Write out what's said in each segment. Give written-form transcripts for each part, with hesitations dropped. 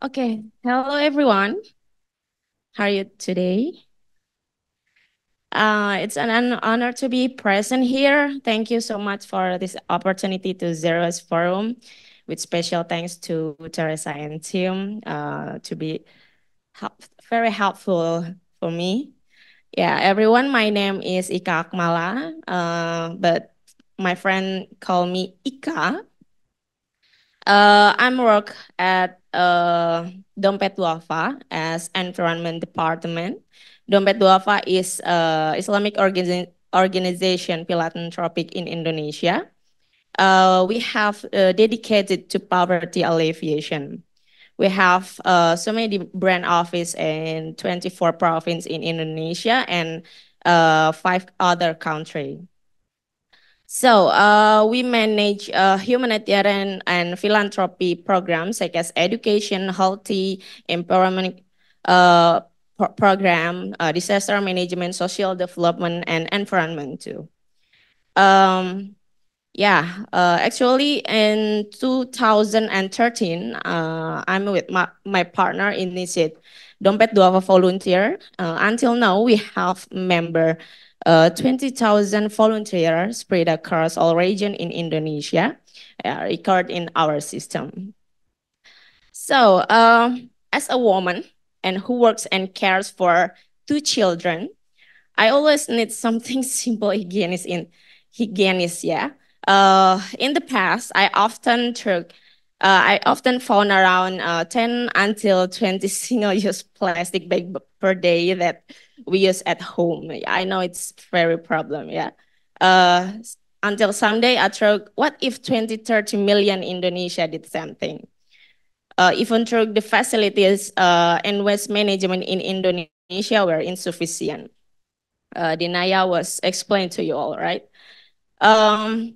Okay, hello everyone. How are you today? It's an honor to be present here. Thank you so much for this opportunity to Zero's Forum, with special thanks to Teresa and Tim to be very helpful for me. Yeah, everyone, my name is Ika Akmala, but my friend call me Ika. I'm work at Dompet Duafa as environment department. Dompet Duafa is Islamic organization philanthropic in Indonesia. We have dedicated to poverty alleviation. We have so many brand office in 24 province in Indonesia and five other countries. So we manage humanitarian and philanthropy programs such as education, healthy, empowerment program, disaster management, social development, and environment too. Um, actually in 2013, I'm with my partner initiate Dompet Duafa Volunteer. Until now, we have member 20,000 volunteers spread across all region in Indonesia, record in our system. So, as a woman and who works and cares for two children, I always need something simple hygienist, yeah. In the past, I often found around 10 until 20 single-use plastic bag per day that we use at home. I know it's very problem, yeah. Uh, until someday I thought, what if 20, 30 million Indonesia did something? Even though the facilities and waste management in Indonesia were insufficient. Dinaya was explained to you all, right? Um,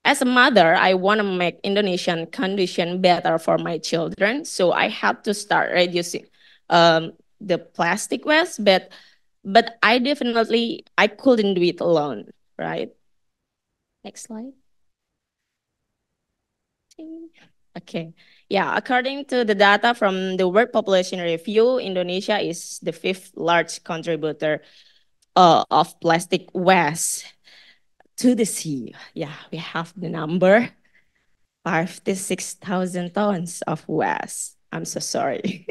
as a mother, I want to make Indonesian condition better for my children, so I have to start reducing the plastic waste. But I couldn't do it alone, right? Next slide. Okay. Yeah, according to the data from the World Population Review, Indonesia is the fifth large contributor of plastic waste to the sea. Yeah, we have the number 56,000 tons of waste. I'm so sorry.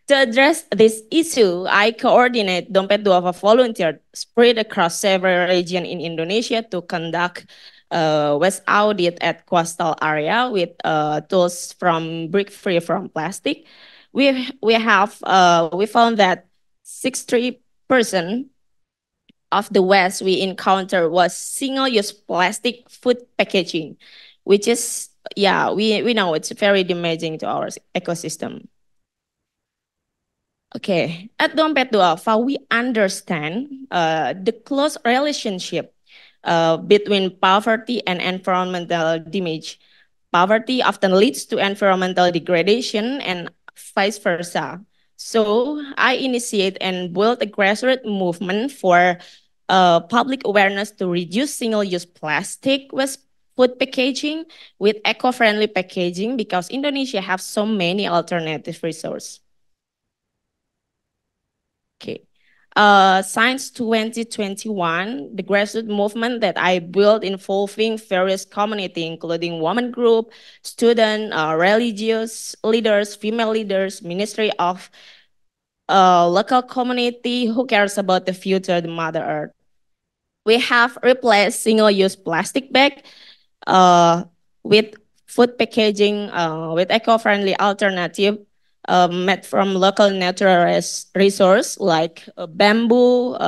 To address this issue, I coordinate Dompet Duafa volunteer spread across several regions in Indonesia to conduct waste audit at coastal area with tools from brick free from plastic. We found that 63% of the waste we encountered was single-use plastic food packaging, which is we know it's very damaging to our ecosystem. Okay, at Dompet Duafa, we understand the close relationship between poverty and environmental damage. Poverty often leads to environmental degradation and vice versa. So I initiate and build a grassroots movement for public awareness to reduce single-use plastic with food packaging with eco-friendly packaging because Indonesia has so many alternative resources. Okay. Since 2021, the grassroots movement that I built involving various community, including women group, student, religious leaders, female leaders, ministry of local community who cares about the future of the Mother Earth. We have replaced single-use plastic bag uh, with food packaging with eco-friendly alternative made from local natural resource like bamboo.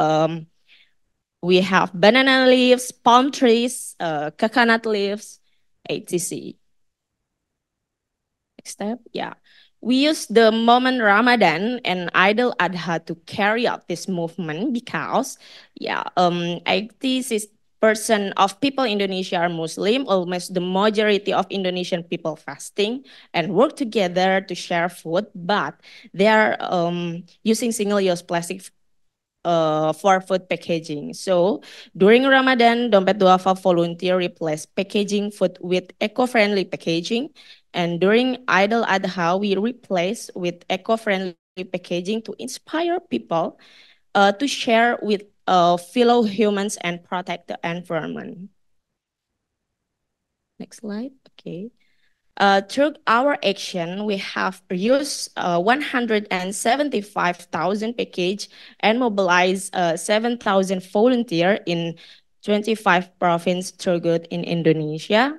We have banana leaves, palm trees, coconut leaves, etc. Next step, yeah. We use the moment Ramadan and Idul Adha to carry out this movement because, 86% of people in Indonesia are Muslim, almost the majority of Indonesian people fasting and work together to share food, but they are using single-use plastic for food packaging. So during Ramadan, Dompet Duafa volunteer replace packaging food with eco-friendly packaging. And during Idul Adha, we replace with eco-friendly packaging to inspire people to share with fellow humans and protect the environment. Next slide. Okay. Through our action, we have used 175,000 package and mobilized 7,000 volunteers in 25 provinces through good in Indonesia.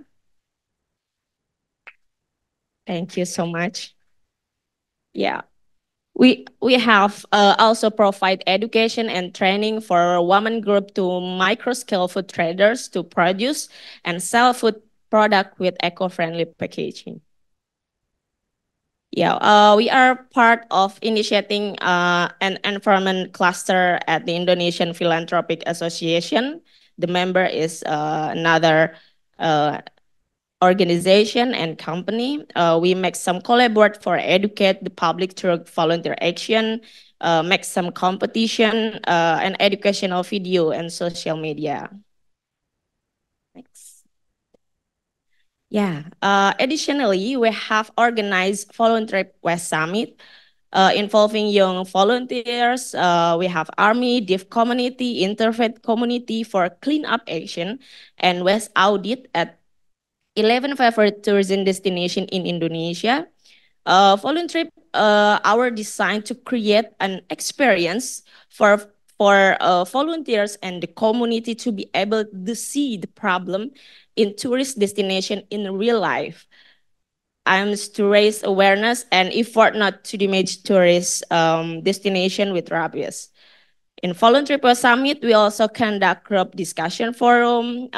Thank you so much. Yeah. We have also provide education and training for women group to micro scale food traders to produce and sell food product with eco-friendly packaging. Yeah, we are part of initiating an environment cluster at the Indonesian Philanthropic Association. The member is another uh, organization and company. We make some collaborate for educate the public through volunteer action, make some competition and educational video and social media. Next. Yeah. Additionally, we have organized Volunteer West Summit involving young volunteers. We have Army, Div community, Interfaith community for cleanup action, and West Audit at 11 favorite tourism destination in Indonesia. Volunteer are designed to create an experience for volunteers and the community to be able to see the problem in tourist destination in real life. Aims to raise awareness and effort not to damage tourist destination with rabies. In Voluntary Post Summit, we also conduct group discussion forum,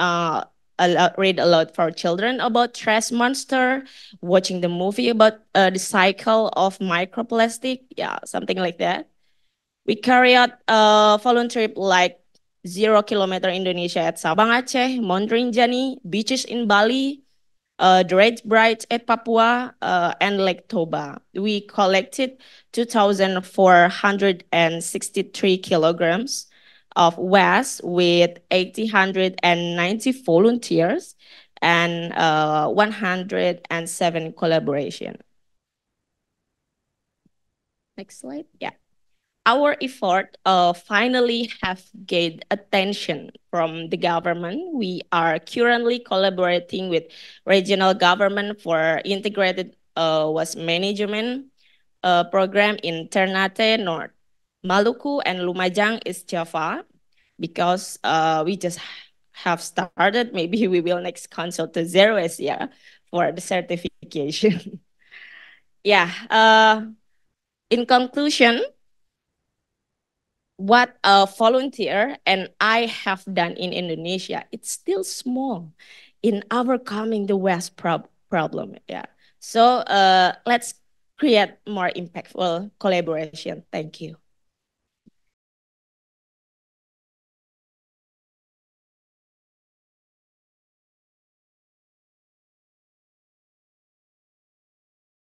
read aloud for children about trash monster, watching the movie about the cycle of microplastic, yeah, something like that. We carry out voluntary like 0 kilometer Indonesia at Sabang Aceh, Mondrinjani, beaches in Bali, the Red Bright at Papua, and Lake Toba. We collected 2,463 kilograms of waste with 890 volunteers and 107 collaboration. Next slide. Yeah. Our effort finally have gained attention from the government. We are currently collaborating with regional government for integrated waste management program in Ternate, North Maluku, and Lumajang, East Java, because we just have started. Maybe we will next consult to Zero Asia for the certification. Yeah. In conclusion, what a volunteer and I have done in Indonesia, it's still small in overcoming the waste problem. Yeah. So let's create more impactful collaboration. Thank you.